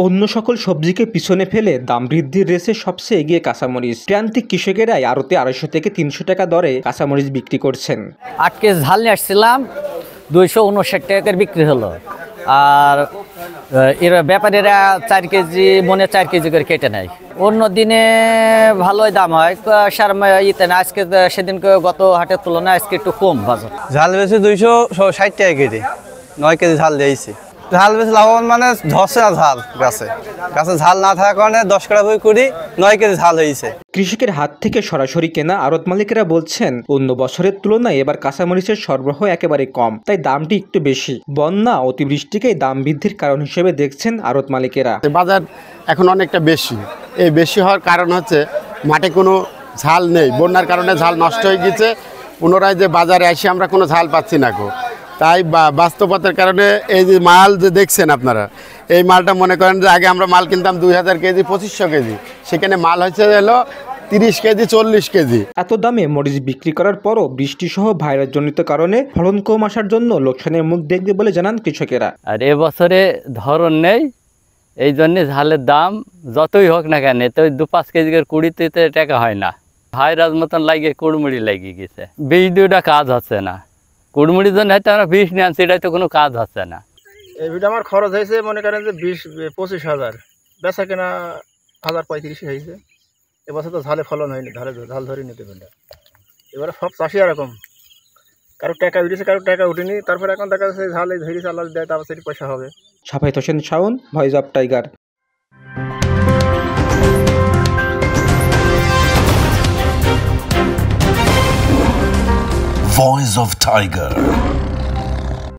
অন্য সকল সবজিকে পিছনে ফেলে দাম বৃদ্ধির রেসে সবচেয়ে এগিয়ে কাঁচামরিচ। প্রান্তিক কৃষকেরাই আড়তে 250 থেকে 300 টাকা দরে কাঁচামরিচ বিক্রি করছেন। 8 কেজি ঝাল নিয়ে আসছিলাম, 259 টাকা বিক্রি হলো। আর এরা ব্যাপারীরা 4 কেজি মনে 4 কেজি করে কেটে নেয়। অন্য দিনে ভালোই দাম হয়, ইতে না। আজকে সেদিনকে গত হাটের তুলনায় আজকে একটু কম বাজার। ঝাল বেশি 260 টাকা কেজি, 9 কেজি ঝাল দিয়েছি। ঝাল বেশি লাভবান মানে ধরছে না ঝাল, গাছে ঝাল না থাকার কারণে 10 টাকা বই করি 9 কেজি ঝাল হয়েছে। কৃষকের হাত থেকে সরাসরি কেনা আড়ত মালিকেরা বলছেন, অন্য বছরের তুলনায় এবার কাঁচামরিচের সরবরাহ একেবারে কম, তাই দামটি একটু বেশি। বন্যা অতিবৃষ্টিকেই দাম বৃদ্ধির কারণ হিসেবে দেখছেন আড়ত মালিকেরা। বাজার এখন অনেকটা বেশি, এই বেশি হওয়ার কারণ হচ্ছে মাঠে কোনো ঝাল নেই, বন্যার কারণে ঝাল নষ্ট হয়ে গেছে। পুনরায় যে বাজারে আসি আমরা কোনো ঝাল পাচ্ছি না গো। তাই বাস্তবতার কারণে এই যে মাল যে দেখছেন আপনারা, এই মালটা মনে করেন যে আগে আমরা মাল কিনতাম 2000 কেজি 2500 কেজি, সেখানে মাল হচ্ছে হলো 30 কেজি 40 কেজি। এত দামে মরিচ বিক্রি করার পরও বৃষ্টি সহ ভাইরাস জনিত কারণে ফলন কম আসার জন্য লোকসানের মুখ দেখবে বলে জানান কৃষকেরা। আর এবছরে ধরন নেই, এই জন্যে ঝালের দাম যতই হোক না কেন, তো 2-5 কেজি করে 20 টাকা হয় না। ভাইরাস মতন লাগে কুড়মুড়ি লাগিয়ে গেছে, বীজ দুটা কাজ হচ্ছে না। কুড়মুড়ির জন্য হয়তো আমরা 20 নিয়ে আনছি, এটাই তো কোনো কাজ হচ্ছে না। এই ভিটা আমার খরচ হয়েছে মনে করেন যে 20-25 হাজার, বেচা কেনা 1035 হয়েছে। এবছর তো ঝালে ফলন হয়নি, ঝাল ধরে নিতে পারে। এবারে সব চাষি এরকম, কারো টাকা উঠেছে কারো টাকা উঠেনি। তারপরে এখন দেখা যাচ্ছে ঝাল ধরেছে, আল্লাহ দেয়, তারপর সেটি পয়সা হবে। Safayet Hossain Shaon, voice of tiger. Voice of Tiger.